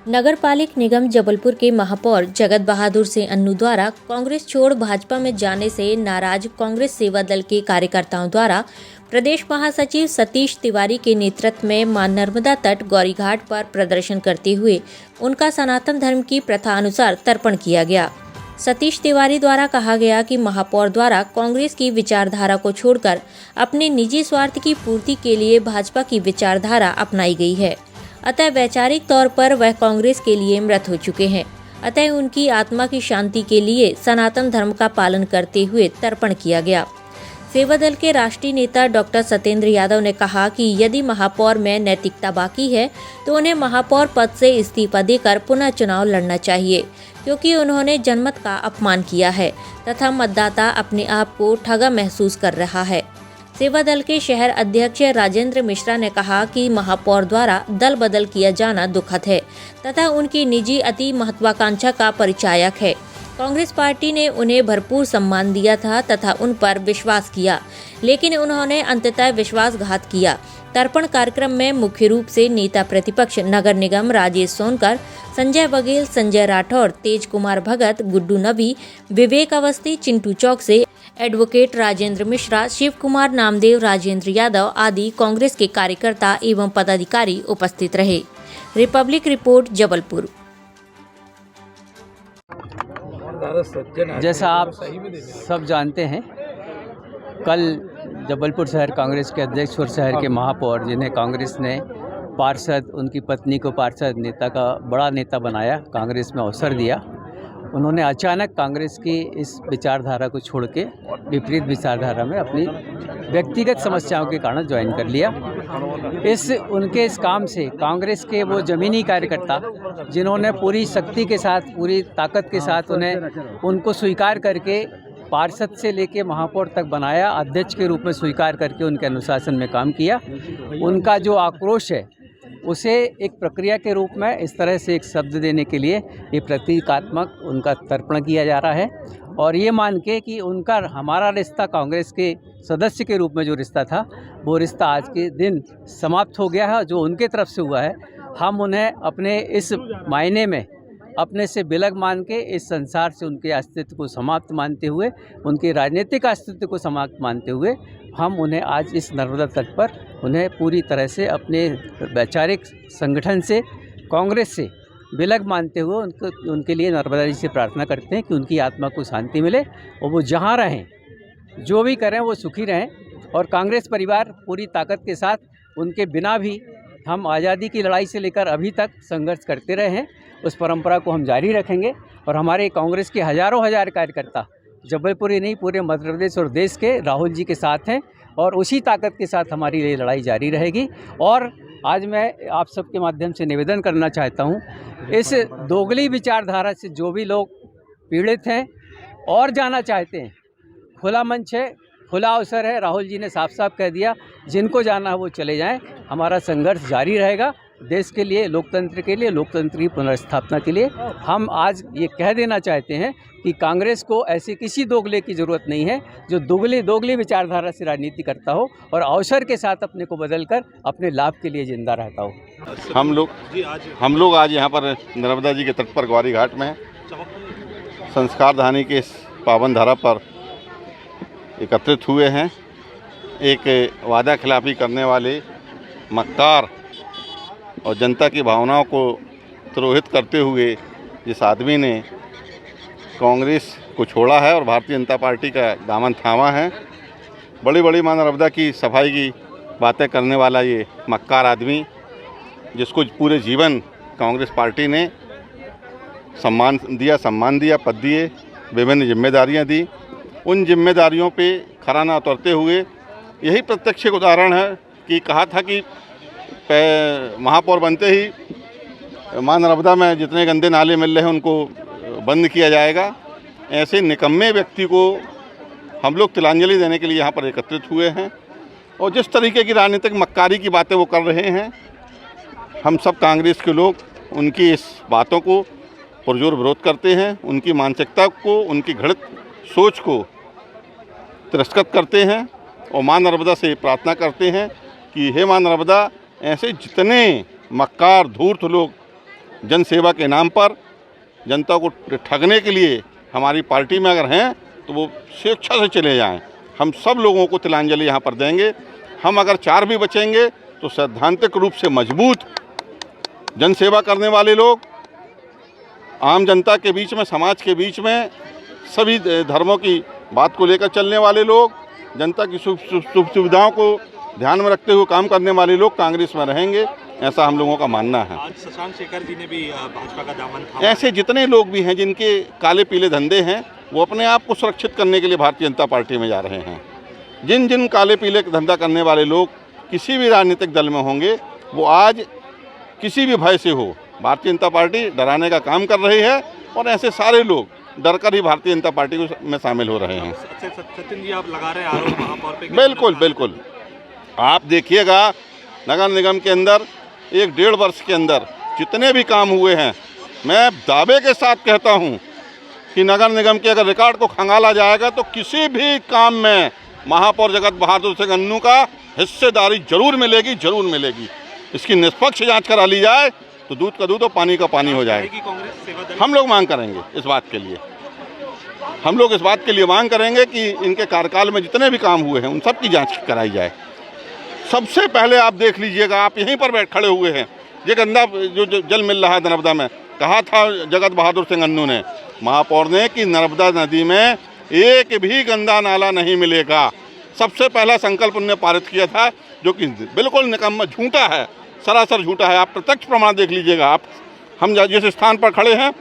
नगरपालिक निगम जबलपुर के महापौर जगत बहादुर सिंह अन्नू द्वारा कांग्रेस छोड़ भाजपा में जाने से नाराज कांग्रेस सेवा दल के कार्यकर्ताओं द्वारा प्रदेश महासचिव सतीश तिवारी के नेतृत्व में मां नर्मदा तट गौरीघाट पर प्रदर्शन करते हुए उनका सनातन धर्म की प्रथा अनुसार तर्पण किया गया। सतीश तिवारी द्वारा कहा गया कि महापौर द्वारा कांग्रेस की विचारधारा को छोड़कर अपने निजी स्वार्थ की पूर्ति के लिए भाजपा की विचारधारा अपनाई गई है। अतः वैचारिक तौर पर वह कांग्रेस के लिए मृत हो चुके हैं। अतः उनकी आत्मा की शांति के लिए सनातन धर्म का पालन करते हुए तर्पण किया गया। सेवा दल के राष्ट्रीय नेता डॉक्टर सत्येंद्र यादव ने कहा कि यदि महापौर में नैतिकता बाकी है तो उन्हें महापौर पद से इस्तीफा देकर पुनः चुनाव लड़ना चाहिए, क्योंकि उन्होंने जनमत का अपमान किया है तथा मतदाता अपने आप को ठगा महसूस कर रहा है। सेवा दल के शहर अध्यक्ष राजेंद्र मिश्रा ने कहा कि महापौर द्वारा दल बदल किया जाना दुखद है तथा उनकी निजी अति महत्वाकांक्षा का परिचायक है। कांग्रेस पार्टी ने उन्हें भरपूर सम्मान दिया था तथा उन पर विश्वास किया, लेकिन उन्होंने अंततः विश्वासघात किया। तर्पण कार्यक्रम में मुख्य रूप से नेता प्रतिपक्ष नगर निगम राजेश सोनकर, संजय बघेल, संजय राठौर, तेज कुमार भगत, गुड्डू नबी, विवेक अवस्थी, चिंटू चौक से एडवोकेट राजेंद्र मिश्रा, शिव कुमार नामदेव, राजेंद्र यादव आदि कांग्रेस के कार्यकर्ता एवं पदाधिकारी उपस्थित रहे। Republic report, Jabalpur. जैसा आप सब जानते हैं, कल जबलपुर शहर कांग्रेस के अध्यक्ष और शहर के महापौर, जिन्हें कांग्रेस ने पार्षद, उनकी पत्नी को पार्षद नेता का बड़ा नेता बनाया, कांग्रेस में अवसर दिया, उन्होंने अचानक कांग्रेस की इस विचारधारा को छोड़ के विपरीत विचारधारा में अपनी व्यक्तिगत समस्याओं के कारण ज्वाइन कर लिया। उनके इस काम से कांग्रेस के वो ज़मीनी कार्यकर्ता, जिन्होंने पूरी शक्ति के साथ, पूरी ताकत के साथ उनको स्वीकार करके पार्षद से लेके महापौर तक बनाया, अध्यक्ष के रूप में स्वीकार करके उनके अनुशासन में काम किया, उनका जो आक्रोश है उसे एक प्रक्रिया के रूप में इस तरह से एक शब्द देने के लिए ये प्रतीकात्मक उनका तर्पण किया जा रहा है। और ये मान के कि उनका हमारा रिश्ता कांग्रेस के सदस्य के रूप में जो रिश्ता था, वो रिश्ता आज के दिन समाप्त हो गया है। जो उनके तरफ से हुआ है, हम उन्हें अपने इस मायने में अपने से बिलग मान के इस संसार से उनके अस्तित्व को समाप्त मानते हुए, उनके राजनीतिक अस्तित्व को समाप्त मानते हुए, हम उन्हें आज इस नर्मदा तट पर उन्हें पूरी तरह से अपने वैचारिक संगठन से, कांग्रेस से बिलग मानते हुए उनके लिए नर्मदा जी से प्रार्थना करते हैं कि उनकी आत्मा को शांति मिले और वो जहाँ रहें, जो भी करें, वो सुखी रहें। और कांग्रेस परिवार पूरी ताकत के साथ उनके बिना भी हम आज़ादी की लड़ाई से लेकर अभी तक संघर्ष करते रहे हैं, उस परंपरा को हम जारी रखेंगे। और हमारे कांग्रेस के हज़ारों हजार कार्यकर्ता जबलपुर ही नहीं, पूरे मध्य प्रदेश और देश के राहुल जी के साथ हैं और उसी ताकत के साथ हमारी ये लड़ाई जारी रहेगी। और आज मैं आप सबके माध्यम से निवेदन करना चाहता हूँ, इस दोगली विचारधारा से जो भी लोग पीड़ित हैं और जाना चाहते हैं, खुला मंच है, खुला अवसर है। राहुल जी ने साफ साफ कह दिया, जिनको जाना है वो चले जाएं। हमारा संघर्ष जारी रहेगा देश के लिए, लोकतंत्र के लिए, लोकतंत्र की पुनर्स्थापना के लिए। हम आज ये कह देना चाहते हैं कि कांग्रेस को ऐसे किसी दोगले की ज़रूरत नहीं है जो दोगली विचारधारा से राजनीति करता हो और अवसर के साथ अपने को बदलकर अपने लाभ के लिए जिंदा रहता हो। हम लोग आज यहाँ पर नर्मदा जी के तट पर गौरी घाट में संस्कार धानी के इस पावन धारा पर एकत्रित हुए हैं। एक वादा खिलाफी करने वाले मक्कार और जनता की भावनाओं को द्रोहित करते हुए जिस आदमी ने कांग्रेस को छोड़ा है और भारतीय जनता पार्टी का दामन थामा है, बड़ी बड़ी मां नर्मदा की सफाई की बातें करने वाला ये मक्कार आदमी, जिसको पूरे जीवन कांग्रेस पार्टी ने सम्मान दिया, पद दिए, विभिन्न जिम्मेदारियां दी, उन जिम्मेदारियों पे खरा ना उतरते हुए यही प्रत्यक्ष उदाहरण है कि कहा था कि महापौर बनते ही मां नर्मदा में जितने गंदे नाले मिल रहे हैं उनको बंद किया जाएगा। ऐसे निकम्मे व्यक्ति को हम लोग तिलांजलि देने के लिए यहाँ पर एकत्रित हुए हैं। और जिस तरीके की राजनीतिक मक्कारी की बातें वो कर रहे हैं, हम सब कांग्रेस के लोग उनकी इस बातों को पुरजोर विरोध करते हैं। उनकी मानसिकता को, उनकी घृणित सोच को तिरस्कृत करते हैं और मां नर्मदा से प्रार्थना करते हैं कि हे मां नर्मदा, ऐसे जितने मक्कार धूर्त लोग जन सेवा के नाम पर जनता को ठगने के लिए हमारी पार्टी में अगर हैं तो वो स्वेच्छा से चले जाएं। हम सब लोगों को तिलांजलि यहाँ पर देंगे। हम अगर 4 भी बचेंगे तो सैद्धांतिक रूप से मजबूत जन सेवा करने वाले लोग, आम जनता के बीच में, समाज के बीच में सभी धर्मों की बात को लेकर चलने वाले लोग, जनता की सुख सुविधाओं को ध्यान में रखते हुए काम करने वाले लोग कांग्रेस में रहेंगे, ऐसा हम लोगों का मानना है। आज शशांक शेखर जी ने भी भाजपा का दामन थामा। ऐसे जितने लोग भी हैं जिनके काले पीले धंधे हैं, वो अपने आप को सुरक्षित करने के लिए भारतीय जनता पार्टी में जा रहे हैं। जिन जिन काले पीले धंधा करने वाले लोग किसी भी राजनीतिक दल में होंगे, वो आज किसी भी भय से हो भारतीय जनता पार्टी डराने का काम कर रही है, और ऐसे सारे लोग डरकर ही भारतीय जनता पार्टी में शामिल हो रहे हैं। सचिन जी, आप लगा रहे हैं आरोप महापौर पे? बिल्कुल बिल्कुल। आप देखिएगा, नगर निगम के अंदर 1-1.5 वर्ष के अंदर जितने भी काम हुए हैं, मैं दावे के साथ कहता हूं कि नगर निगम के अगर रिकॉर्ड को खंगाला जाएगा तो किसी भी काम में महापौर जगत बहादुर सिंह अन्नू का हिस्सेदारी जरूर मिलेगी, जरूर मिलेगी। इसकी निष्पक्ष जांच करा ली जाए तो दूध का दूध और पानी का पानी हो जाएगा। कांग्रेस सेवा दल हम लोग मांग करेंगे इस बात के लिए, हम लोग इस बात के लिए मांग करेंगे कि इनके कार्यकाल में जितने भी काम हुए हैं उन सब की जांच कराई जाए। सबसे पहले आप देख लीजिएगा, आप यहीं पर खड़े हुए हैं, ये गंदा जो जल मिल रहा है नर्मदा में, कहा था जगत बहादुर सिंह अन्नू ने, महापौर ने, कि नर्मदा नदी में एक भी गंदा नाला नहीं मिलेगा। सबसे पहला संकल्प उन्होंने पारित किया था, जो कि बिल्कुल निकम्मा झूठा है, सरासर झूठा है। आप प्रत्यक्ष प्रमाण देख लीजिएगा। आप हम जिस स्थान पर खड़े हैं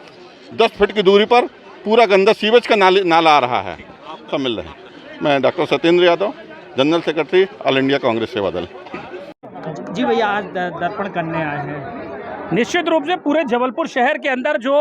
10 फीट की दूरी पर पूरा गंदा सीवेज का नाला आ रहा है, सब मिल रहे हैं। मैं doctor Satyendra Yadav, general secretary all India Congress सेवा दल। जी भैया, आज दर्पण करने आए हैं। निश्चित रूप से पूरे जबलपुर शहर के अंदर जो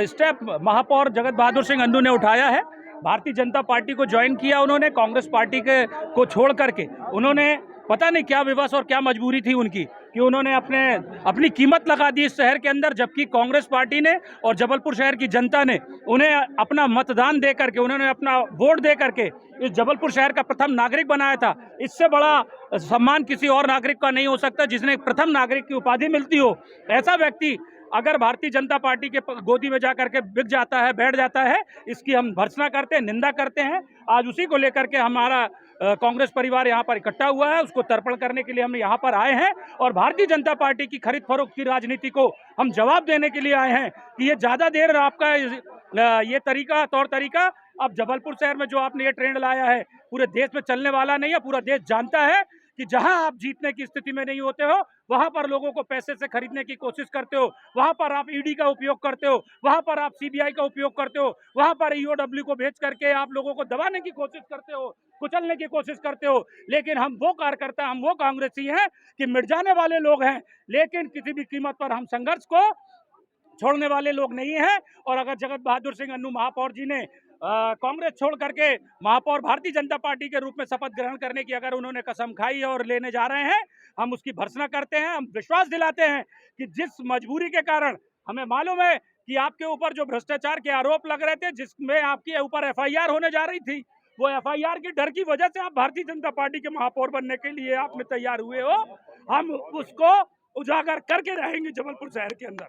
स्टेप महापौर जगत बहादुर सिंह अन्नू ने उठाया है, भारतीय जनता पार्टी को ज्वाइन किया उन्होंने, कांग्रेस पार्टी को छोड़ करके उन्होंने, पता नहीं क्या विवश और क्या मजबूरी थी उनकी कि उन्होंने अपनी कीमत लगा दी इस शहर के अंदर, जबकि कांग्रेस पार्टी ने और जबलपुर शहर की जनता ने उन्हें अपना मतदान दे करके, उन्होंने अपना वोट दे करके इस जबलपुर शहर का प्रथम नागरिक बनाया था। इससे बड़ा सम्मान किसी और नागरिक का नहीं हो सकता, जिसने प्रथम नागरिक की उपाधि मिलती हो। ऐसा व्यक्ति अगर भारतीय जनता पार्टी के गोदी में जाकर के बिक जाता है, बैठ जाता है, इसकी हम भर्त्सना करते हैं, निंदा करते हैं। आज उसी को लेकर के हमारा कांग्रेस परिवार यहाँ पर इकट्ठा हुआ है, उसको तर्पण करने के लिए हम यहाँ पर आए हैं, और भारतीय जनता पार्टी की खरीद फरोख्त की राजनीति को हम जवाब देने के लिए आए हैं कि ये ज़्यादा देर आपका ये तौर तरीका अब जबलपुर शहर में जो आपने ये ट्रेंड लाया है, पूरे देश में चलने वाला नहीं है। पूरा देश जानता है कि जहां आप जीतने की स्थिति में नहीं होते हो, वहां पर लोगों को पैसे से खरीदने की कोशिश करते हो, वहां पर आप ईडी का उपयोग करते हो, वहां पर आप सीबीआई का उपयोग करते हो, वहां पर ईओडब्ल्यू को भेज करके आप लोगों को दबाने की कोशिश करते हो, कुचलने की कोशिश करते हो। लेकिन हम वो कार्यकर्ता, हम वो कांग्रेसी हैं कि मिट जाने वाले लोग हैं, लेकिन किसी भी कीमत पर हम संघर्ष को छोड़ने वाले लोग नहीं हैं। और अगर जगत बहादुर सिंह अन्नू महापौर जी ने कांग्रेस छोड़ करके महापौर भारतीय जनता पार्टी के रूप में शपथ ग्रहण करने की अगर उन्होंने कसम खाई और लेने जा रहे हैं, हम उसकी भर्त्सना करते हैं। हम विश्वास दिलाते हैं कि जिस मजबूरी के कारण हमें मालूम है कि आपके ऊपर जो भ्रष्टाचार के आरोप लग रहे थे, जिसमें आपके ऊपर एफआईआर होने जा रही थी, वो एफआईआर के डर की वजह से आप भारतीय जनता पार्टी के महापौर बनने के लिए आपने तैयार हुए हो। हम उसको उजागर करके रहेंगे जबलपुर शहर के अंदर।